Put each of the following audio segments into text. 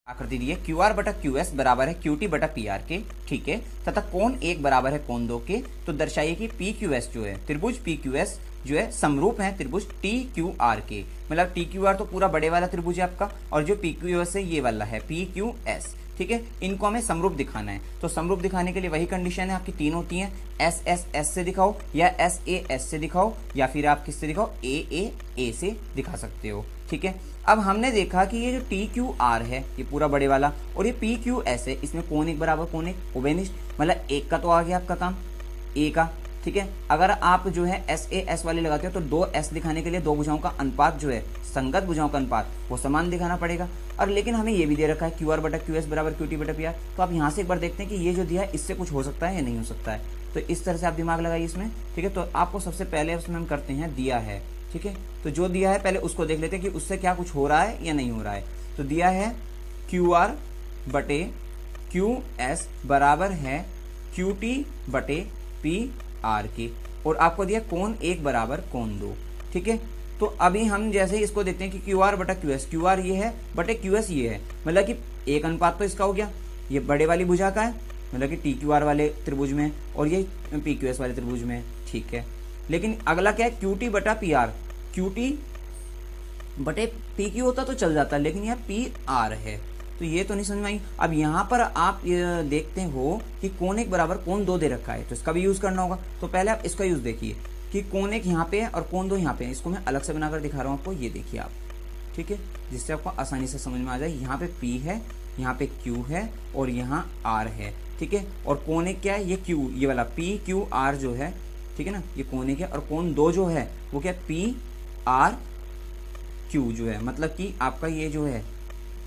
आकृति दी है Q R बटा क्यू एस बराबर है क्यू टी बटा पी आर के, ठीक है, तथा कोण एक बराबर है कोण दो के। तो दर्शाइए कि पी क्यू एस जो है त्रिभुज पी क्यू एस जो है समरूप है त्रिभुज टी क्यू आर के। मतलब टी क्यू आर तो पूरा बड़े वाला त्रिभुज है आपका, और जो पी क्यू एस है ये वाला है पी क्यू एस, ठीक है। इनको हमें समरूप दिखाना है, तो समरूप दिखाने के लिए वही कंडीशन है आपकी तीन होती हैं, एस एस एस से दिखाओ, या एस ए से दिखाओ, या फिर आप किससे दिखाओ ए से दिखा सकते हो, ठीक है। अब हमने देखा कि ये जो टी क्यू आर है ये पूरा बड़े वाला, और ये पी क्यू एस है, इसमें कोण एक बराबर कोण एक उभयनिष्ठ, मतलब एक का तो आ गया आपका काम ए का, ठीक है। अगर आप जो है एस ए एस वाले लगाते हो तो दो एस दिखाने के लिए दो भुजाओं का अनुपात जो है संगत भुजाओं का अनुपात वो समान दिखाना पड़ेगा। और लेकिन हमें ये भी दे रखा है क्यू आर बटा क्यू एस बराबर क्यू टी बटा पी आर। तो आप यहाँ से एक बार देखते हैं कि ये जो दिया है इससे कुछ हो सकता है या नहीं हो सकता है। तो इस तरह से आप दिमाग लगाइए इसमें, ठीक है। तो आपको सबसे पहले उसमें हम करते हैं दिया है, ठीक है। तो जो दिया है पहले उसको देख लेते हैं कि उससे क्या कुछ हो रहा है या नहीं हो रहा है। तो दिया है क्यू आर बटे क्यू एस बराबर है क्यू टी बटे पी आर के, और आपको दिया कोण एक बराबर कोण दो, ठीक है। तो अभी हम जैसे ही इसको देखते हैं कि क्यू आर बटा क्यू आर ये है बटे क्यू एस ये है, मतलब कि एक अनुपात तो इसका हो गया, ये बड़े वाली भुजा का है, मतलब कि टी क्यू आर वाले त्रिभुज में, और ये पी क्यू एस वाले त्रिभुज में, ठीक है। लेकिन अगला क्या है क्यू टी बटा पी आर, क्यू टी बटे पी क्यू होता तो चल जाता, लेकिन यह पी आर है, तो ये तो नहीं समझ में आई। अब यहाँ पर आप देखते हो कि कोण एक बराबर कोण दो दे रखा है, तो इसका भी यूज करना होगा। तो पहले आप इसका यूज देखिए कि कोण एक यहाँ पे है और कोण दो यहाँ पे है। इसको मैं अलग से बनाकर दिखा रहा हूँ आपको, ये देखिए आप, ठीक है, जिससे आपको आसानी से समझ में आ जाए। यहाँ पे P है, यहाँ पे Q है, और यहाँ R है, ठीक है। और कोण एक क्या है, ये Q, ये वाला P Q R जो है, ठीक है ना, ये कोण एक है। और कोण दो जो है वो क्या P R Q जो है, मतलब कि आपका ये जो है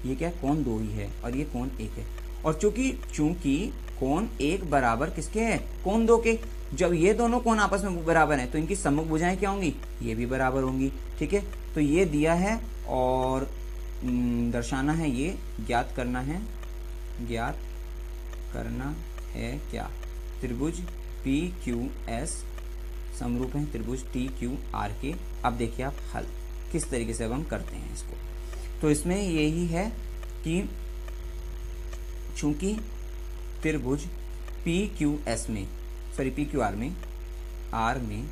ये क्या कोण दो ही है और ये कोण एक है। और चूंकि कोण एक बराबर किसके है, कोण दो के, जब ये दोनों कोण आपस में बराबर हैं तो इनकी सम्मुख भुजाएं क्या होंगी, ये भी बराबर होंगी, ठीक है। तो ये दिया है और दर्शाना है, ये ज्ञात करना है क्या, त्रिभुज पी क्यू एस समरूप है त्रिभुज टी क्यू आर के। अब देखिए आप हल किस तरीके से अब हम करते हैं इसको। तो इसमें यही है कि चूंकि त्रिभुज पी क्यू आर में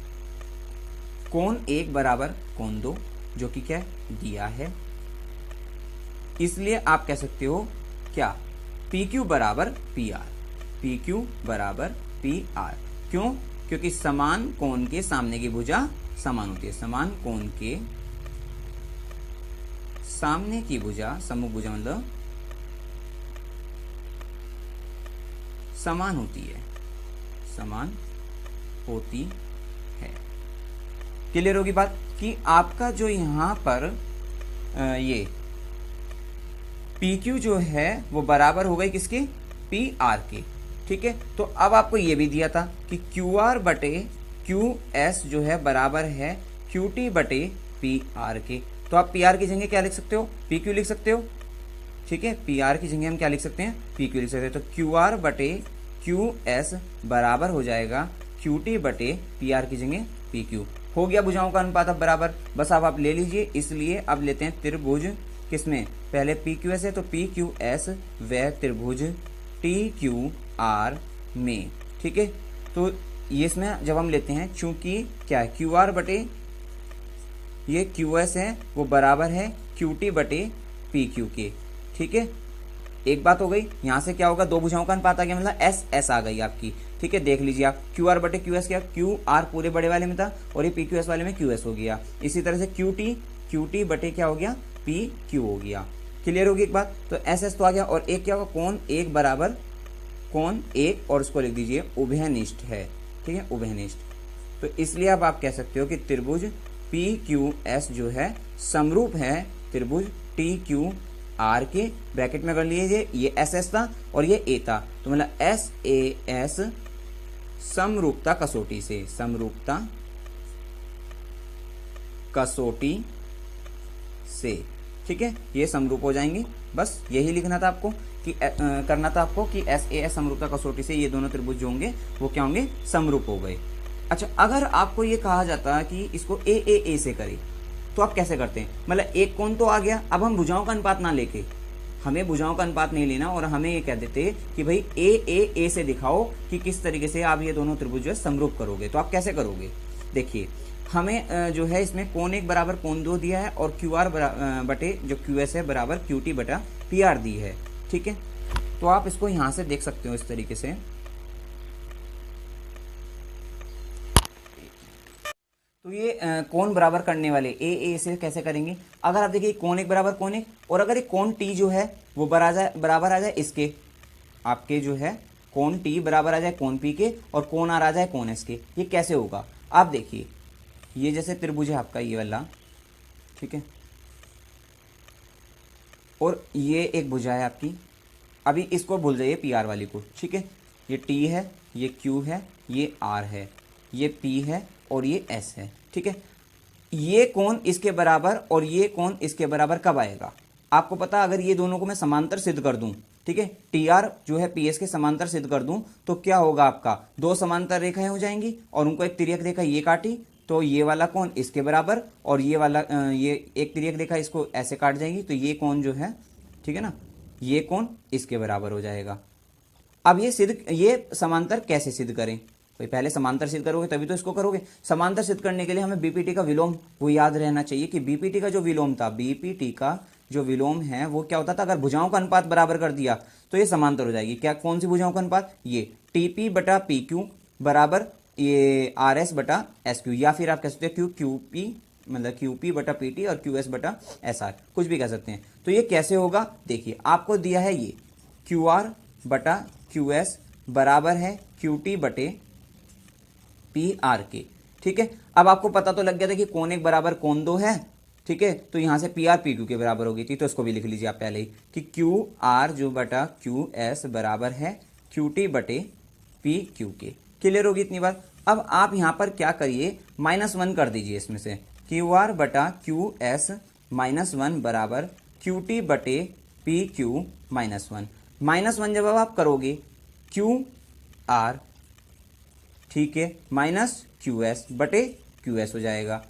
कोण एक बराबर कोण दो, जो कि क्या दिया है, इसलिए आप कह सकते हो क्या पी क्यू बराबर पी आर। क्यों? क्योंकि समान कोण के सामने की भुजा समान होती है, समान कोण के सामने की भुजा, सम्मुख भुजा मतलब समान होती है। क्लियर होगी बात कि आपका जो यहाँ पर ये PQ जो है वो बराबर हो गई किसके, PR के, ठीक है। तो अब आपको ये भी दिया था कि QR बटे QS जो है बराबर है QT बटे PR के। तो आप PR की जगह क्या लिख सकते हो, PQ लिख सकते हो, ठीक है। PR की जगह हम क्या लिख सकते हैं, PQ लिख सकते हैं। तो QR बटे QS बराबर हो जाएगा QT बटे PR की जगह PQ। हो गया भुजाओं का अनुपात अब बराबर, बस अब आप ले लीजिए। इसलिए अब लेते हैं त्रिभुज किसमें, पहले PQS है तो PQS वह त्रिभुज TQR में, ठीक है। तो ये इसमें जब हम लेते हैं, चूंकि क्या है QR बटे ये QS है वो बराबर है QT बटे PQ के, ठीक है। एक बात हो गई, यहाँ से क्या होगा, दो भुजाओं का अनुपात आ गया, मतलब S आ गई आपकी, ठीक है। देख लीजिए आप QR बटे QS क्या, QR पूरे बड़े वाले में था और ये PQS वाले में QS हो गया। इसी तरह से QT बटे क्या हो गया, PQ हो गया। क्लियर होगी एक बात। तो SS तो आ गया, और एक क्या होगा, कोण एक बराबर कोण एक, और उसको लिख दीजिए उभयनिष्ठ है, ठीक है, उभयनिष्ठ। तो इसलिए अब आप कह सकते हो कि त्रिभुज PQS जो है समरूप है त्रिभुज TQR के। ब्रैकेट में कर लीजिए, ये SS था और ये A था, तो मतलब SAS समरूपता कसौटी से, ठीक है, ये समरूप हो जाएंगे। बस यही लिखना था आपको कि करना था आपको कि SAS समरूपता कसौटी से ये दोनों त्रिभुज जो होंगे वो क्या होंगे, समरूप हो गए। अच्छा, अगर आपको ये कहा जाता कि इसको ए से करे तो आप कैसे करते हैं, मतलब एक कोण तो आ गया, अब हम भुजाओं का अनुपात ना लेके हमें भुजाओं का अनुपात नहीं लेना और हमें ये कह देते कि भाई ए से दिखाओ कि किस तरीके से आप ये दोनों त्रिभुज जो है समरूप करोगे। तो आप कैसे करोगे, देखिए हमें जो है इसमें कोण 1 बराबर कोण 2 दिया है और क्यू आर बटे जो क्यू एस है बराबर क्यू टी बटा पी आर दी है, ठीक है। तो आप इसको यहां से देख सकते हो इस तरीके से। तो ये कोण बराबर करने वाले ए से कैसे करेंगे, अगर आप देखिए कोण 1 बराबर कोण 1 और अगर ये कोण टी जो है वो बराबर आ जाए इसके, आपके जो है कोण टी बराबर आ जाए कोण पी के और कोण आर आ जाए कोण एस के, ये कैसे होगा। आप देखिए ये जैसे त्रिभुज है आपका ये वाला, ठीक है, और ये एक भुजा है आपकी। अभी इसको भूल जाइए पी आर वाली को, ठीक है। ये टी है, ये क्यू है, ये आर है, ये पी है और ये एस है, ठीक है। ये कोण इसके बराबर और ये कोण इसके बराबर कब आएगा, आपको पता, अगर ये दोनों को मैं समांतर सिद्ध कर दूं, ठीक है, टी आर जो है पी एस के समांतर सिद्ध कर दूं तो क्या होगा, आपका दो समांतर रेखाएं हो जाएंगी और उनको एक तिर्यक रेखा ये काटी तो ये वाला कोण इसके बराबर और ये वाला ये एक तिर्यक रेखा इसको ऐसे काट जाएगी तो ये कोण जो है, ठीक है ना, ये कोण इसके बराबर हो जाएगा। अब ये समांतर कैसे सिद्ध करें, भाई पहले समांतर सिद्ध करोगे तभी तो इसको करोगे। समांतर सिद्ध करने के लिए हमें बीपीटी का विलोम वो याद रहना चाहिए कि बीपीटी का जो विलोम था, बीपीटी का जो विलोम है वो क्या होता था, अगर भुजाओं का अनुपात बराबर कर दिया तो ये समांतर हो जाएगी। क्या, कौन सी भुजाओं का अनुपात, ये टीपी बटा पी क्यू बराबर ये आर एस बटा एस क्यू, या फिर आप कह सकते हो क्यू पी मतलब क्यू पी बटा पी टी और क्यू एस बटा एस आर, कुछ भी कह सकते हैं। तो ये कैसे होगा, देखिए आपको दिया है ये क्यू आर बटा क्यू एस बराबर है क्यू टी बटे पी आर के, ठीक है। अब आपको पता तो लग गया था कि कोण 1 बराबर कोण 2 है, ठीक है, तो यहां से पी आर पी क्यू के बराबर होगी थी, तो इसको भी लिख लीजिए आप पहले ही कि क्यू आर जो बटा क्यू एस बराबर है क्यू टी बटे पी क्यू के। क्लियर होगी इतनी बात। अब आप यहां पर क्या करिए, -1 कर दीजिए इसमें से, क्यू आर बटा क्यू एस -1 बराबर क्यू टी बटे पी क्यू -1। -1 जब आप करोगे क्यू आर, ठीक है, माइनस क्यू एस बटे क्यू एस हो जाएगा,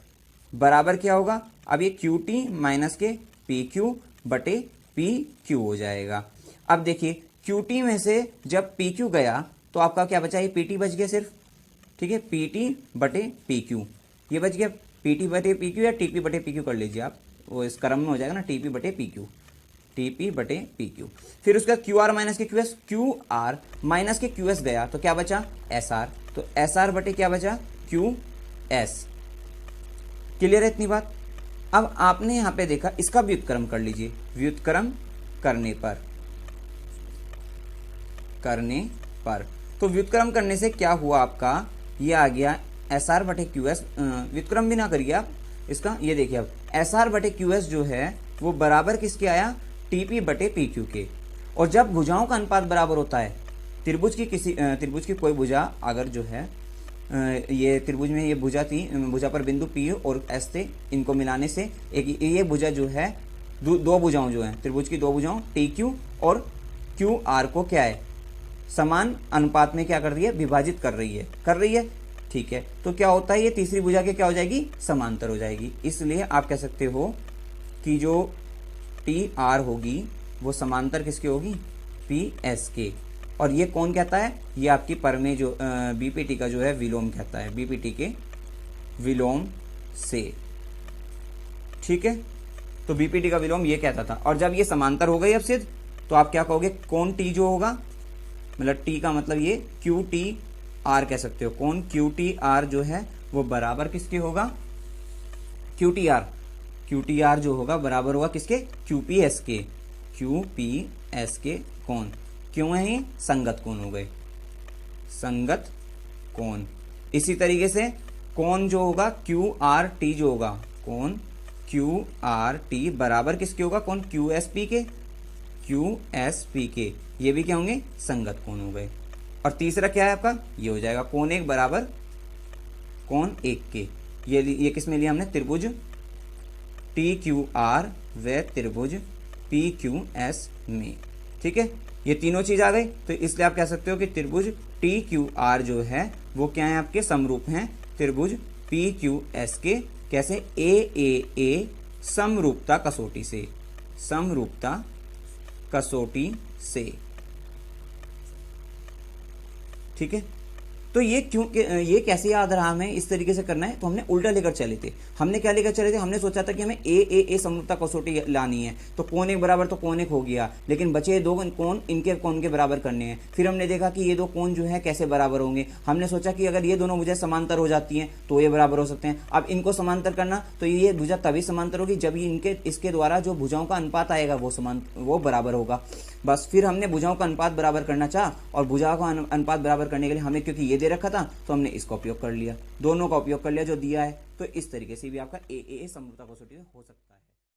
बराबर क्या होगा, अब ये क्यू टी माइनस के पी क्यू बटे पी क्यू हो जाएगा। अब देखिए क्यू टी में से जब पी क्यू गया तो आपका क्या बचा, ये पी टी बच गया सिर्फ, ठीक है, पी टी बटे पी क्यू ये बच गया, पी टी बटे पी क्यू या टी पी बटे पी क्यू कर लीजिए आप, वो इस क्रम में हो जाएगा ना, टी पी बटे पी क्यू, टी पी बटे पी क्यू। फिर उसका क्यू आर माइनस के Q S, Q R minus के क्यू एस गया तो क्या बचा, एस आर, तो एस आर बटे क्या बचा, क्यू एस। क्लियर है इतनी बात। अब आपने यहां पे देखा, इसका व्युत्क्रम कर लीजिए, व्युत्क्रम करने पर तो व्युत्क्रम करने से क्या हुआ आपका, ये आ गया एस आर बटे क्यू एस, व्युत्क्रम भी ना करिए आप इसका, ये देखिए अब एस आर बटे क्यू एस जो है वो बराबर किसके आया, टीपी बटे पी क्यू के। और जब भुजाओं का अनुपात बराबर होता है, त्रिभुज की कोई भुजा अगर जो है ये त्रिभुज में ये भुजा थी, भुजा पर बिंदु पी और एस थे, इनको मिलाने से एक ये भुजा जो है दो भुजाओं जो है त्रिभुज की दो भुजाओं टी क्यू और क्यू आर को क्या है, समान अनुपात में क्या कर रही है, विभाजित कर रही है, ठीक है। तो क्या होता है, ये तीसरी भुजा के क्या हो जाएगी, समांतर हो जाएगी। इसलिए आप कह सकते हो कि जो टी आर होगी वो समांतर किसके होगी, पी एस के। और ये कौन कहता है, ये आपकी परमेय जो बीपीटी का जो है विलोम कहता है, बीपीटी के विलोम से, ठीक है। तो बीपीटी का विलोम ये कहता था। और जब ये समांतर हो गई अब सिद्ध, तो आप क्या कहोगे, कोण टी जो होगा, मतलब टी का मतलब ये क्यू टी आर कह सकते हो, कोण क्यू टी आर जो है वो बराबर किसके होगा, क्यू टी आर जो होगा बराबर होगा किसके, क्यू पी एस के कोण। क्यों है ये, संगत कोण हो गए, संगत कोण। इसी तरीके से कोण जो होगा क्यू आर टी जो होगा, कोण क्यू आर टी बराबर किसके होगा, कोण क्यू एस पी के, ये भी क्या होंगे, संगत कोण हो गए। और तीसरा क्या है आपका, ये हो जाएगा कोण 1 बराबर कोण 1 के। ये किस में लिया हमने, त्रिभुज टी क्यू आर व त्रिभुज पी क्यू एस में, ठीक है। ये तीनों चीज आ गई, तो इसलिए आप कह सकते हो कि त्रिभुज टी क्यू आर जो है वो क्या है, आपके समरूप हैं त्रिभुज पी क्यू एस के। कैसे, ए समरूपता कसौटी से, समरूपता कसौटी से। ठीक है, तो ये क्यों, ये कैसे याद रहा हमें इस तरीके से करना है, तो हमने उल्टा लेकर चले थे। हमने क्या लेकर चले थे, हमने सोचा था कि हमें ए समरूपता कसौटी लानी है, तो कौन एक बराबर तो कौन एक हो गया, लेकिन बचे दो कोण इनके कोण के बराबर करने हैं। फिर हमने देखा कि ये दो कोण जो है कैसे बराबर होंगे, हमने सोचा कि अगर ये दोनों भुजा समांतर हो जाती हैं तो ये बराबर हो सकते हैं। अब इनको समांतर करना, तो ये भुजा तभी समांतर होगी जब इनके इसके द्वारा जो भुजाओं का अनुपात आएगा वो बराबर होगा। बस फिर हमने भुजाओं का अनुपात बराबर करना चाहा, और भुजाओं का अनुपात बराबर करने के लिए हमें क्योंकि ये दे रखा था तो हमने इसका उपयोग कर लिया, दोनों का उपयोग कर लिया जो दिया है। तो इस तरीके से भी आपका ए समरूपता कसौटी हो सकता है।